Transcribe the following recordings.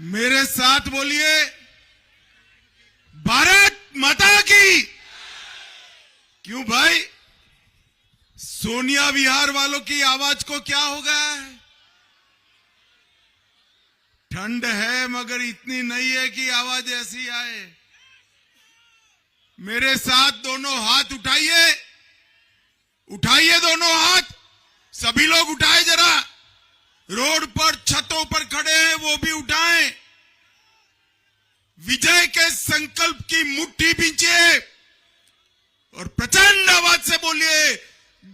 मेरे साथ बोलिए, भारत माता की। क्यों भाई, सोनिया विहार वालों की आवाज को क्या हो गया है? ठंड है मगर इतनी नहीं है कि आवाज ऐसी आए। मेरे साथ दोनों हाथ उठाइए, उठाइए दोनों हाथ, सभी लोग उठाए जरा। रोड पर छतों पर खड़े हैं वो भी उठाएं। विजय के संकल्प की मुट्ठी भींचिए और प्रचंड आवाज से बोलिए,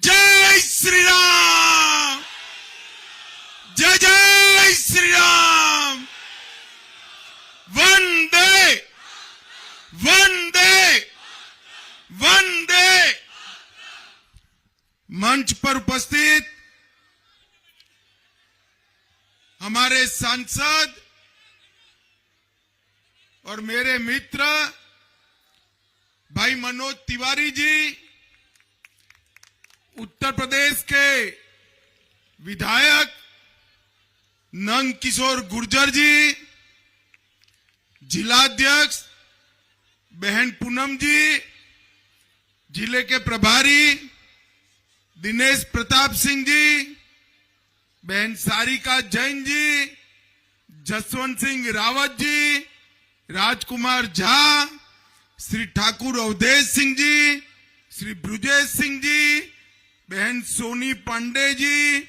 जय श्री राम, जय जय श्री राम, वंदे वंदे वंदे। मंच पर उपस्थित हमारे सांसद और मेरे मित्र भाई मनोज तिवारी जी, उत्तर प्रदेश के विधायक नंद किशोर गुर्जर जी, जिलाध्यक्ष बहन पूनम जी, जिले के प्रभारी दिनेश प्रताप सिंह जी, बहन सारिका जैन जी, जसवंत सिंह रावत जी, राजकुमार झा, श्री ठाकुर अवधेश सिंह जी, श्री ब्रुजेश सिंह जी, बहन सोनी पांडे जी,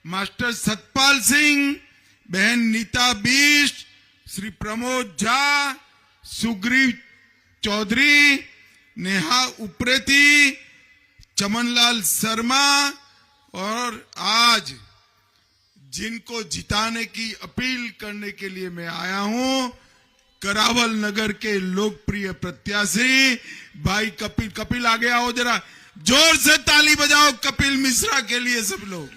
मास्टर सतपाल सिंह, बहन नीता बिष्ट, श्री प्रमोद झा, सुग्रीव चौधरी, नेहा उप्रेती, चमनलाल शर्मा और आज जिनको जिताने की अपील करने के लिए मैं आया हूं, करावल नगर के लोकप्रिय प्रत्याशी भाई कपिल। कपिल आगे आओ जरा, जोर से ताली बजाओ कपिल मिश्रा के लिए सब लोग।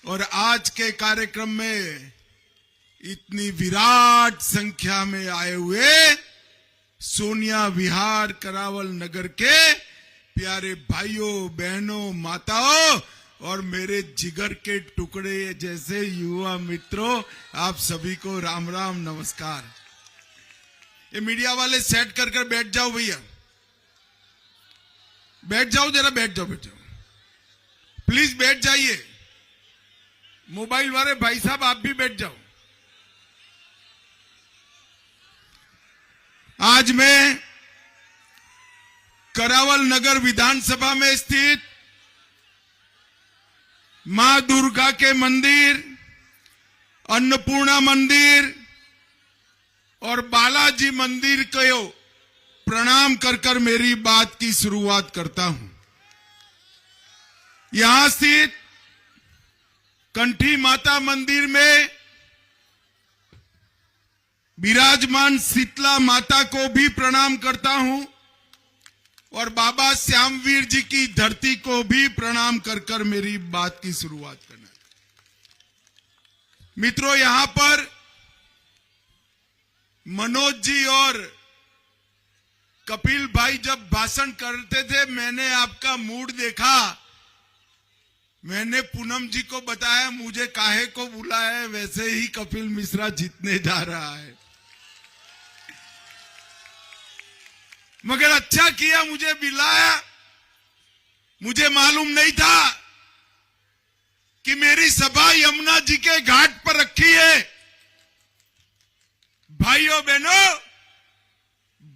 और आज के कार्यक्रम में इतनी विराट संख्या में आए हुए सोनिया विहार करावल नगर के प्यारे भाइयों बहनों माताओं और मेरे जिगर के टुकड़े जैसे युवा मित्रों, आप सभी को राम राम नमस्कार। ये मीडिया वाले सेट कर कर बैठ जाओ भैया, बैठ जाओ जरा, बैठ जाओ, बैठ जाओ, प्लीज बैठ जाइए। मोबाइल वाले भाई साहब आप भी बैठ जाओ। आज मैं करावल नगर विधानसभा में स्थित मां दुर्गा के मंदिर, अन्नपूर्णा मंदिर और बालाजी मंदिर को प्रणाम कर कर मेरी बात की शुरुआत करता हूं। यहां स्थित कंठी माता मंदिर में विराजमान शीतला माता को भी प्रणाम करता हूं और बाबा श्यामवीर जी की धरती को भी प्रणाम कर कर मेरी बात की शुरुआत करना। मित्रों, यहां पर मनोज जी और कपिल भाई जब भाषण करते थे, मैंने आपका मूड देखा। मैंने पूनम जी को बताया मुझे काहे को बुलाया है, वैसे ही कपिल मिश्रा जीतने जा रहा है। मगर अच्छा किया मुझे बुलाया, मुझे मालूम नहीं था कि मेरी सभा यमुना जी के घाट पर रखी है। भाइयों बहनों,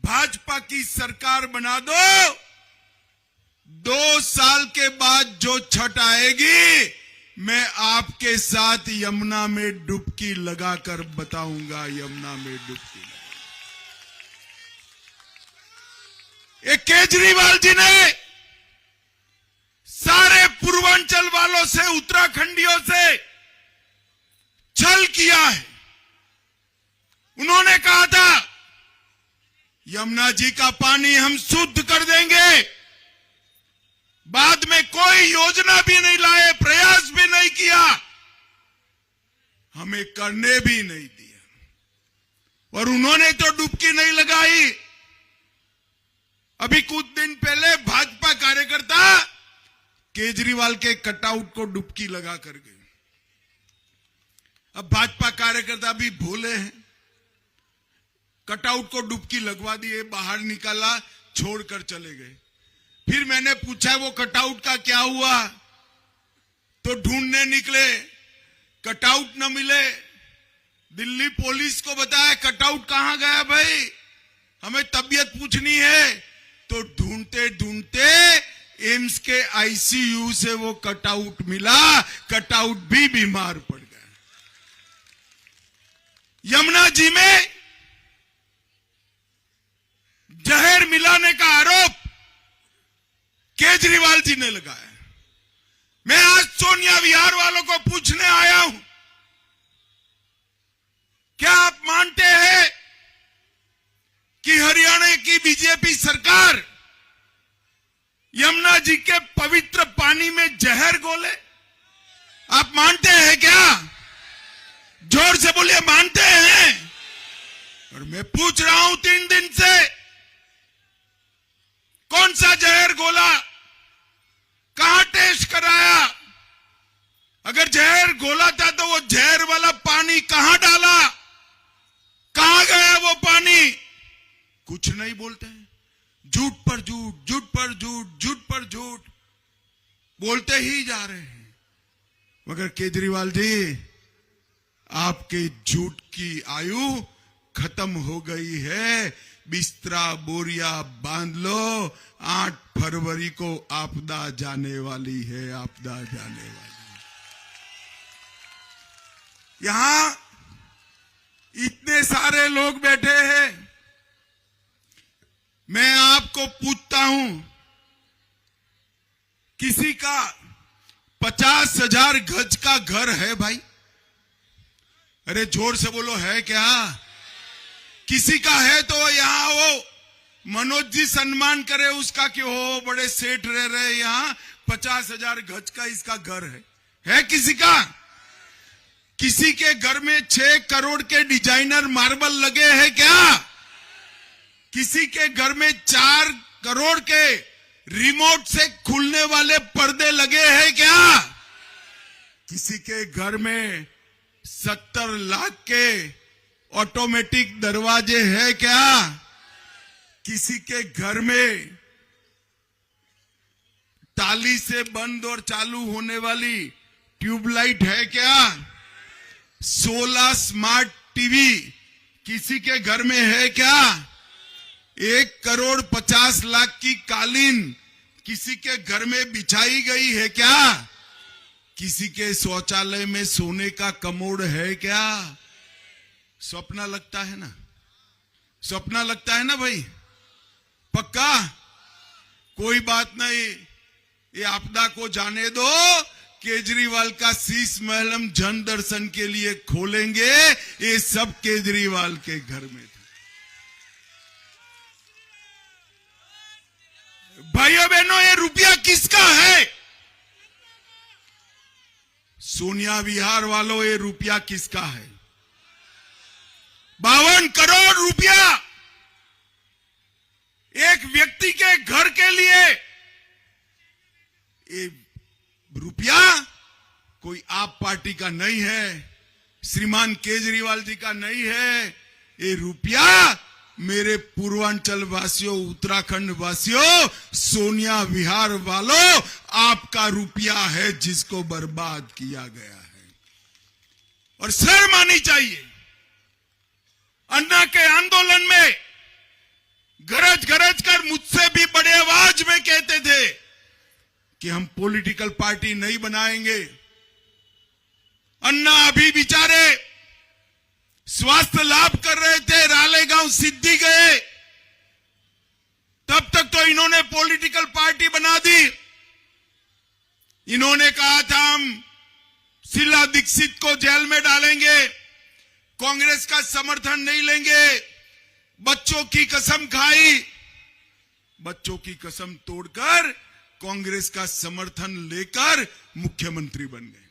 भाजपा की सरकार बना दो, 2 साल के बाद जो छठ आएगी मैं आपके साथ यमुना में डुबकी लगाकर बताऊंगा। यमुना में डुबकी लगा। ये केजरीवाल जी ने सारे पूर्वांचल वालों से, उत्तराखंडियों से छल किया है। उन्होंने कहा था यमुना जी का पानी हम शुद्ध कर देंगे, बाद में कोई योजना भी नहीं लाए, प्रयास भी नहीं किया, हमें करने भी नहीं दिया और उन्होंने तो डुबकी नहीं लगाई। अभी कुछ दिन पहले भाजपा कार्यकर्ता केजरीवाल के कटआउट को डुबकी लगा कर गए। अब भाजपा कार्यकर्ता भी भोले हैं, कटआउट को डुबकी लगवा दिए, बाहर निकाला, छोड़कर चले गए। फिर मैंने पूछा वो कटआउट का क्या हुआ, तो ढूंढने निकले, कटआउट न मिले। दिल्ली पुलिस को बताया कटआउट कहां गया भाई, हमें तबीयत पूछनी है। तो ढूंढते ढूंढते एम्स के आईसीयू से वो कटआउट मिला, कटआउट भी बीमार पड़ गया। यमुना जी में जहर मिलाने का आरोप केजरीवाल जी ने लगाया। मैं आज सोनिया विहार वालों को पूछने आया हूं, क्या आप मानते हैं कि हरियाणा की बीजेपी सरकार यमुना जी के पवित्र पानी में जहर घोले? आप मानते हैं क्या? जोर से बोलिए, मानते हैं? और मैं पूछ रहा हूं 3 दिन से, कौन सा जहर घोला, कहां टेस्ट कराया? अगर जहर घोला था तो वो जहर वाला पानी कहां डाला, कहां गया वो पानी? कुछ नहीं बोलते हैं। झूठ पर झूठ, झूठ पर झूठ, झूठ पर झूठ बोलते ही जा रहे हैं। मगर केजरीवाल जी, आपके झूठ की आयु खत्म हो गई है। बिस्तरा बोरिया बांध लो, 8 फरवरी को आपदा जाने वाली है, आपदा जाने वाली है। यहां इतने सारे लोग बैठे हैं, मैं आपको पूछता हूं, किसी का 50,000 गज का घर है भाई? अरे जोर से बोलो, है क्या? किसी का है तो यहां वो मनोज जी सम्मान करे उसका कि हो बड़े सेठ रह रहे यहां, 50,000 गज का इसका घर है किसी का? किसी के घर में 6 करोड़ के डिजाइनर मार्बल लगे हैं क्या? किसी के घर में 4 करोड़ के रिमोट से खुलने वाले पर्दे लगे हैं क्या? किसी के घर में 70 लाख के ऑटोमेटिक दरवाजे हैं क्या? किसी के घर में ताली से बंद और चालू होने वाली ट्यूबलाइट है क्या? 16 स्मार्ट टीवी किसी के घर में है क्या? 1 करोड़ 50 लाख की कालीन किसी के घर में बिछाई गई है क्या? किसी के शौचालय में सोने का कमोड है क्या? सपना लगता है ना, सपना लगता है ना भाई, पक्का? कोई बात नहीं, ये आपदा को जाने दो। केजरीवाल का शीश महल हम जन दर्शन के लिए खोलेंगे, ये सब केजरीवाल के घर में था। भाइयों बहनों, ये रुपया किसका है? सोनिया विहार वालों, ये रुपया किसका है? 52 करोड़ रुपया एक व्यक्ति के घर के लिए। ये रुपया कोई आप पार्टी का नहीं है, श्रीमान केजरीवाल जी का नहीं है। ये रुपया मेरे पूर्वांचल वासियों, उत्तराखंड वासियों, सोनिया विहार वालों, आपका रुपया है जिसको बर्बाद किया गया है। और शर्म आनी चाहिए। अन्ना के आंदोलन में गरज गरज कर मुझसे भी बड़े आवाज में कहते थे कि हम पॉलिटिकल पार्टी नहीं बनाएंगे। अन्ना अभी बेचारे स्वास्थ्य लाभ कर रहे थे, रालेगांव सिद्धि गए, तब तक तो इन्होंने पॉलिटिकल पार्टी बना दी। इन्होंने कहा था हम शीला दीक्षित को जेल में डालेंगे, कांग्रेस का समर्थन नहीं लेंगे। बच्चों की कसम खाई, बच्चों की कसम तोड़कर कांग्रेस का समर्थन लेकर मुख्यमंत्री बन गए।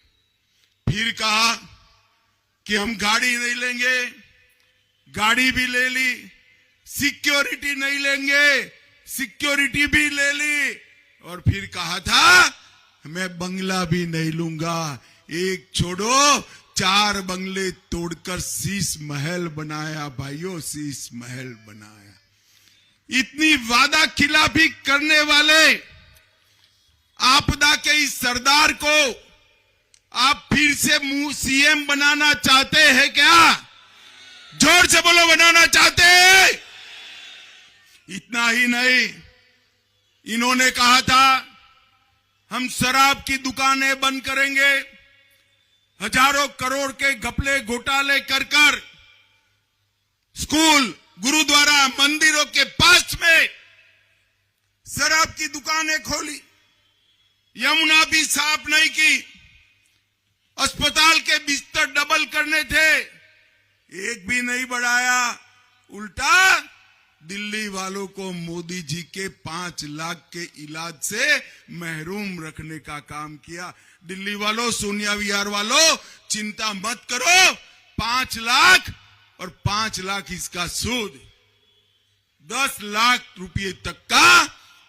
फिर कहा कि हम गाड़ी नहीं लेंगे, गाड़ी भी ले ली। सिक्योरिटी नहीं लेंगे, सिक्योरिटी भी ले ली। और फिर कहा था मैं बंगला भी नहीं लूंगा। एक छोड़ो, 4 बंगले तोड़कर शीश महल बनाया भाइयों, शीश महल बनाया। इतनी वादा खिलाफी करने वाले आपदा के इस सरदार को आप फिर से सीएम बनाना चाहते हैं क्या? जोर से बोलो, बनाना चाहते हैं? इतना ही नहीं, इन्होंने कहा था हम शराब की दुकानें बंद करेंगे। हजारों करोड़ के घपले घोटाले कर स्कूल, गुरुद्वारा, मंदिरों के पास में शराब की दुकानें खोली। यमुना भी साफ नहीं की। अस्पताल के बिस्तर डबल करने थे, एक भी नहीं बढ़ाया। उल्टा दिल्ली वालों को मोदी जी के 5 लाख के इलाज से महरूम रखने का काम किया। दिल्ली वालों, सोनिया विहार वालों, चिंता मत करो, 5 लाख और 5 लाख इसका सूद, 10 लाख रुपए तक का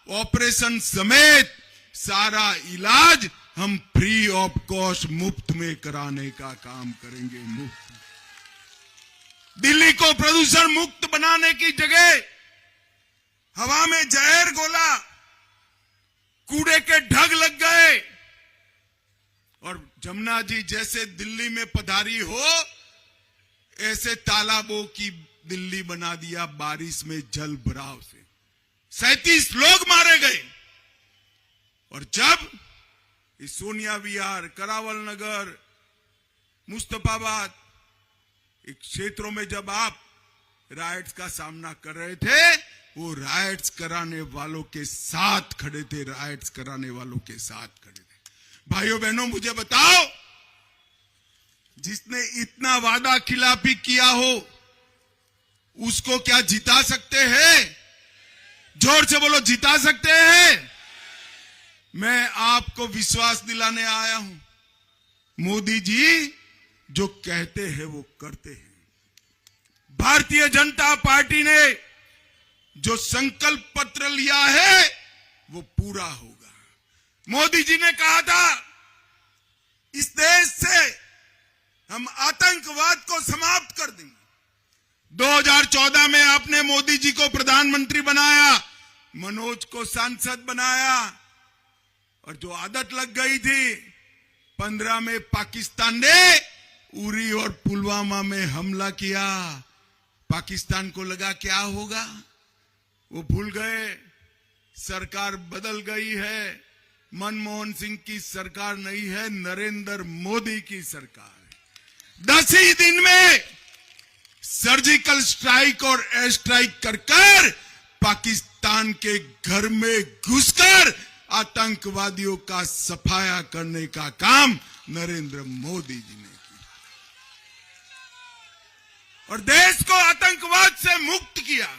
ऑपरेशन समेत सारा इलाज हम फ्री ऑफ कॉस्ट, मुफ्त में कराने का काम करेंगे। मुफ्त। दिल्ली को प्रदूषण मुक्त बनाने की जगह हवा में जहर घोला, कूड़े के ढग लग गए। और जमुना जी जैसे दिल्ली में पधारी हो, ऐसे तालाबों की दिल्ली बना दिया बारिश में जल भराव से। 37 लोग मारे गए। और जब इस सोनिया विहार, करावल नगर, मुस्तफाबाद एक क्षेत्रों में जब आप राइट्स का सामना कर रहे थे, वो राइट्स कराने वालों के साथ खड़े थे, राइट्स कराने वालों के साथ खड़े थे। भाइयों बहनों, मुझे बताओ, जिसने इतना वादा खिलाफी किया हो उसको क्या जिता सकते हैं? जोर से बोलो, जिता सकते हैं? मैं आपको विश्वास दिलाने आया हूं, मोदी जी जो कहते हैं वो करते हैं। भारतीय जनता पार्टी ने जो संकल्प पत्र लिया है वो पूरा होगा। मोदी जी ने कहा था इस देश से हम आतंकवाद को समाप्त कर देंगे। 2014 में आपने मोदी जी को प्रधानमंत्री बनाया, मनोज को सांसद बनाया, और जो आदत लग गई थी 15 में पाकिस्तान ने उरी और पुलवामा में हमला किया। पाकिस्तान को लगा क्या होगा, वो भूल गए। सरकार बदल गई है, मनमोहन सिंह की सरकार नहीं है, नरेंद्र मोदी की सरकार है। 10 ही दिन में सर्जिकल स्ट्राइक और एयर स्ट्राइक कर पाकिस्तान के घर में घुसकर आतंकवादियों का सफाया करने का काम नरेंद्र मोदी जी ने किया और देश को आतंकवाद से मुक्त किया।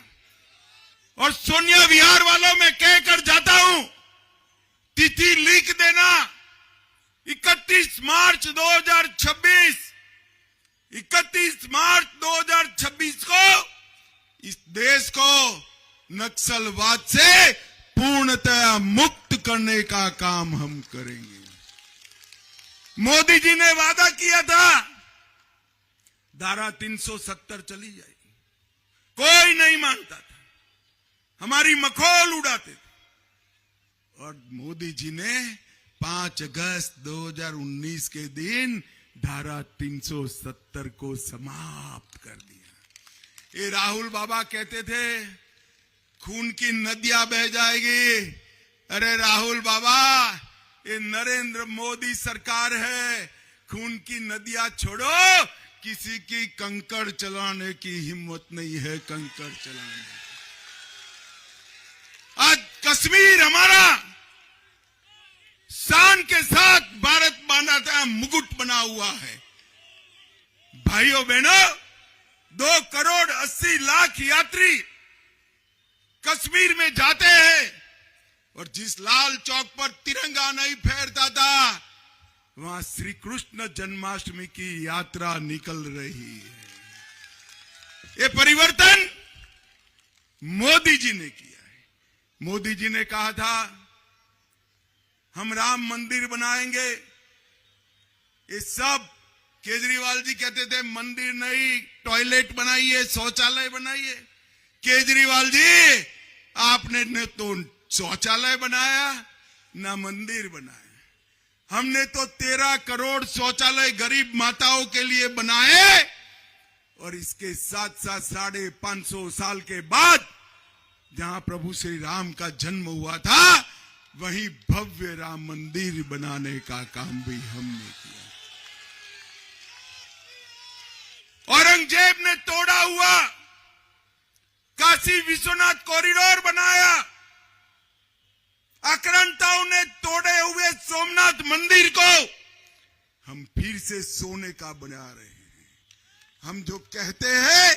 और सोनिया विहार वालों में कहकर जाता हूं, तिथि लिख देना 31 मार्च 2026। 31 मार्च 2026 को इस देश को नक्सलवाद से पूर्णतया मुक्त करने का काम हम करेंगे। मोदी जी ने वादा किया था धारा 370 चली जाएगी, कोई नहीं मानता था, हमारी मखौल उड़ाते थे। और मोदी जी ने 5 अगस्त 2019 के दिन धारा 370 को समाप्त कर दिया। ये राहुल बाबा कहते थे खून की नदियां बह जाएगी। अरे राहुल बाबा, ये नरेंद्र मोदी सरकार है, खून की नदियां छोड़ो, किसी की कंकड़ चलाने की हिम्मत नहीं है, कंकड़ चलाने। आज कश्मीर हमारा शान के साथ भारत माता का मुकुट बना हुआ है। भाइयों बहनों, 2 करोड़ 80 लाख यात्री कश्मीर में जाते हैं और जिस लाल चौक पर तिरंगा नहीं फहरता था, वहां श्री कृष्ण जन्माष्टमी की यात्रा निकल रही है। ये परिवर्तन मोदी जी ने किया है। मोदी जी ने कहा था हम राम मंदिर बनाएंगे। ये सब केजरीवाल जी कहते थे मंदिर नहीं, टॉयलेट बनाइए, शौचालय बनाइए। केजरीवाल जी, आपने न तो शौचालय बनाया ना मंदिर बनाया। हमने तो 13 करोड़ शौचालय गरीब माताओं के लिए बनाए, और इसके साथ साथ 550 साल के बाद जहां प्रभु श्री राम का जन्म हुआ था, वहीं भव्य राम मंदिर बनाने का काम भी हमने किया। औरंगजेब ने तोड़ा हुआ काशी विश्वनाथ कॉरिडोर बनाया। आक्रांताओं ने तोड़े हुए सोमनाथ मंदिर को हम फिर से सोने का बना रहे हैं। हम जो कहते हैं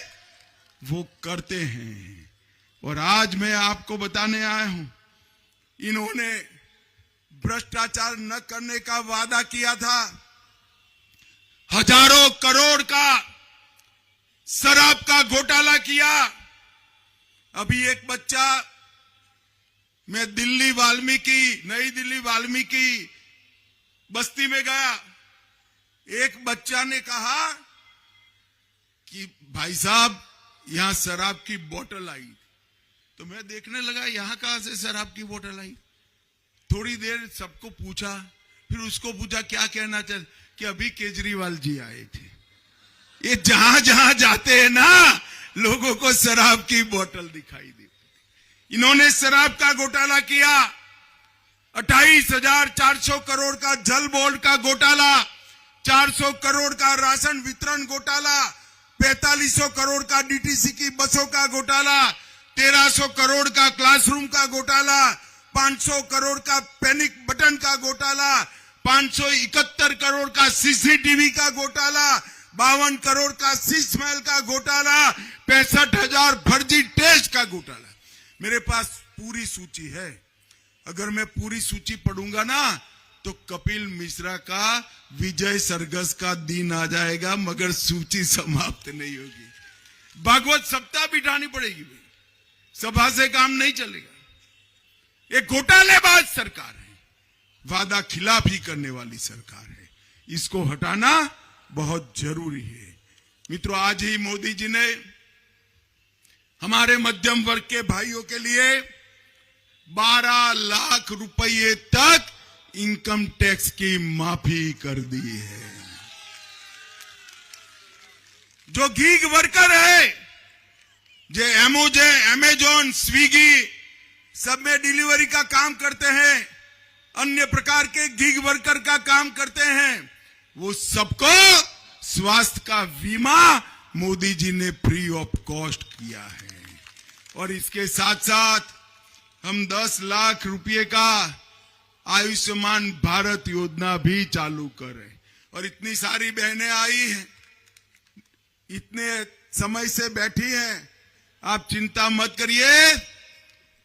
वो करते हैं। और आज मैं आपको बताने आया हूं, इन्होंने भ्रष्टाचार न करने का वादा किया था। हजारों करोड़ का शराब का घोटाला किया। अभी एक बच्चा, मैं नई दिल्ली वाल्मीकि बस्ती में गया। एक बच्चा ने कहा कि भाई साहब, यहां शराब की बोतल आई। तो मैं देखने लगा, यहां कहां से शराब की बोतल आई। थोड़ी देर सबको पूछा, फिर उसको पूछा क्या कहना चाहते, कि अभी केजरीवाल जी आए थे। ये जहां जहां जाते हैं ना, लोगों को शराब की बोतल दिखाई देती। इन्होंने शराब का घोटाला किया। 28,400 करोड़ का जल बोर्ड का घोटाला, 400 करोड़ का राशन वितरण घोटाला, 4500 करोड़ का डीटीसी की बसों का घोटाला, 1300 करोड़ का क्लासरूम का घोटाला, 500 करोड़ का पैनिक बटन का घोटाला, 571 करोड़ का सीसीटीवी का घोटाला, 52 करोड़ का शीश महल का घोटाला, 65,000 फर्जी टेस्ट का घोटाला। मेरे पास पूरी सूची है। अगर मैं पूरी सूची पढ़ूंगा ना, तो कपिल मिश्रा का विजय सरगस का दिन आ जाएगा, मगर सूची समाप्त नहीं होगी। भागवत सप्ताह बिठानी पड़ेगी भाई, सभा से काम नहीं चलेगा। एक घोटालेबाज सरकार है, वादा खिलाफी करने वाली सरकार है। इसको हटाना बहुत जरूरी है। मित्रों, आज ही मोदी जी ने हमारे मध्यम वर्ग के भाइयों के लिए 12 लाख रुपए तक इनकम टैक्स की माफी कर दी है। जो गीग वर्कर है, जो अमेजॉन, स्विगी सब में डिलीवरी का काम करते हैं, अन्य प्रकार के गीग वर्कर का काम करते हैं, वो सबको स्वास्थ्य का बीमा मोदी जी ने फ्री ऑफ कॉस्ट किया है। और इसके साथ साथ हम 10 लाख रुपए का आयुष्मान भारत योजना भी चालू कर रहे हैं। और इतनी सारी बहनें आई हैं, इतने समय से बैठी हैं, आप चिंता मत करिए,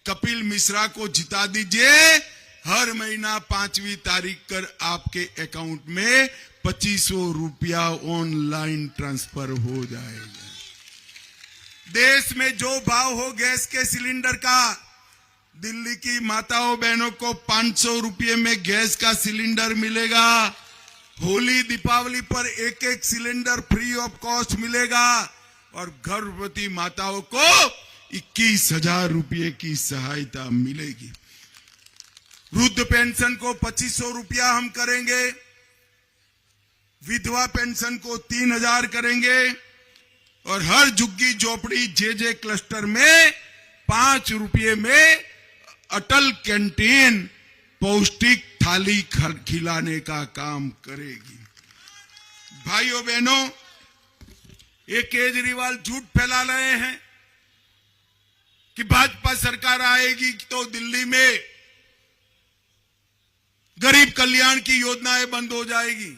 कपिल मिश्रा को जिता दीजिए। हर महीना 5वीं तारीख कर आपके अकाउंट में 2500 रुपया ऑनलाइन ट्रांसफर हो जाएगा। देश में जो भाव हो गैस के सिलेंडर का, दिल्ली की माताओं बहनों को 500 रुपये में गैस का सिलेंडर मिलेगा। होली दीपावली पर एक सिलेंडर फ्री ऑफ कॉस्ट मिलेगा। और गर्भवती माताओं को 21,000 रुपये की सहायता मिलेगी। वृद्ध पेंशन को 2500 रुपया हम करेंगे। विधवा पेंशन को 3,000 करेंगे। और हर झुग्गी झोपड़ी जे क्लस्टर में 5 रुपये में अटल कैंटीन पौष्टिक थाली खिलाने का काम करेगी। भाइयों बहनों, ये केजरीवाल झूठ फैला रहे हैं कि भाजपा सरकार आएगी तो दिल्ली में गरीब कल्याण की योजनाएं बंद हो जाएगी।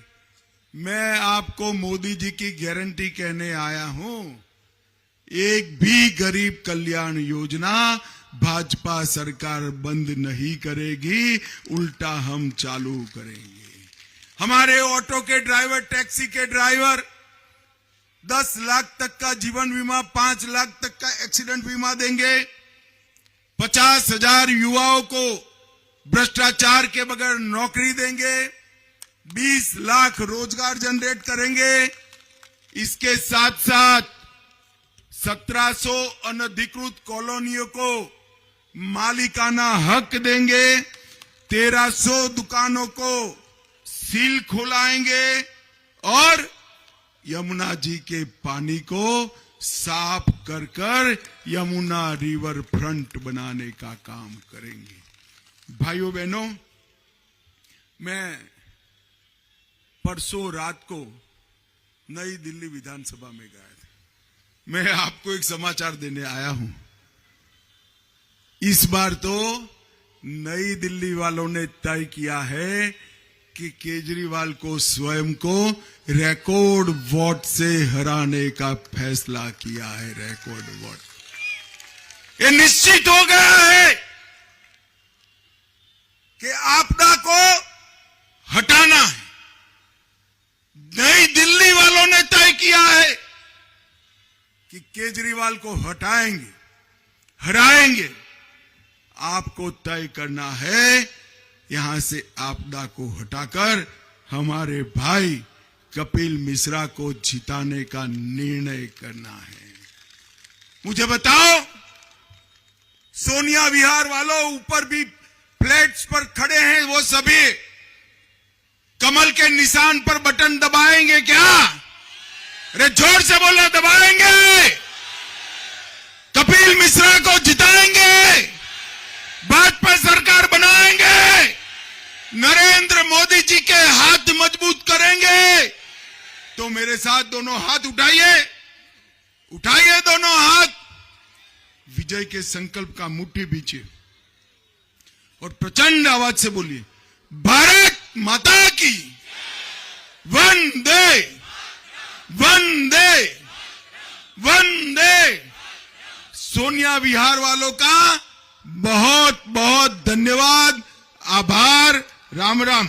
मैं आपको मोदी जी की गारंटी कहने आया हूं, एक भी गरीब कल्याण योजना भाजपा सरकार बंद नहीं करेगी, उल्टा हम चालू करेंगे। हमारे ऑटो के ड्राइवर, टैक्सी के ड्राइवर 10 लाख तक का जीवन बीमा, 5 लाख तक का एक्सीडेंट बीमा देंगे। 50,000 युवाओं को भ्रष्टाचार के बगैर नौकरी देंगे। 20 लाख रोजगार जनरेट करेंगे। इसके साथ साथ 1700 अनधिकृत कॉलोनियों को मालिकाना हक देंगे। 1300 दुकानों को सील खुलाएंगे और यमुना जी के पानी को साफ कर कर यमुना रिवर फ्रंट बनाने का काम करेंगे। भाइयों बहनों, मैं परसों रात को नई दिल्ली विधानसभा में गया था। मैं आपको एक समाचार देने आया हूं। इस बार तो नई दिल्ली वालों ने तय किया है कि केजरीवाल को स्वयं को रिकॉर्ड वोट से हराने का फैसला किया है। रिकॉर्ड वोट ये निश्चित हो गया है कि आपदा को हटाना है। नई दिल्ली वालों ने तय किया है कि केजरीवाल को हटाएंगे, हराएंगे। आपको तय करना है यहां से आपदा को हटाकर हमारे भाई कपिल मिश्रा को जिताने का निर्णय करना है। मुझे बताओ, सोनिया विहार वालों ऊपर भी फ्लैट्स पर खड़े हैं, वो सभी कमल के निशान पर बटन दबाएंगे क्या? अरे जोर से बोलो, दबाएंगे। कपिल मिश्रा को जिताएंगे, भाजपा सरकार बनाएंगे, नरेंद्र मोदी जी के हाथ मजबूत करेंगे। तो मेरे साथ दोनों हाथ उठाइए, उठाइए दोनों हाथ, विजय के संकल्प का मुट्ठी बीचिए और प्रचंड आवाज से बोलिए, भारत माता की वंदे वंदे वंदे। सोनिया विहार वालों का बहुत बहुत धन्यवाद, आभार, राम राम।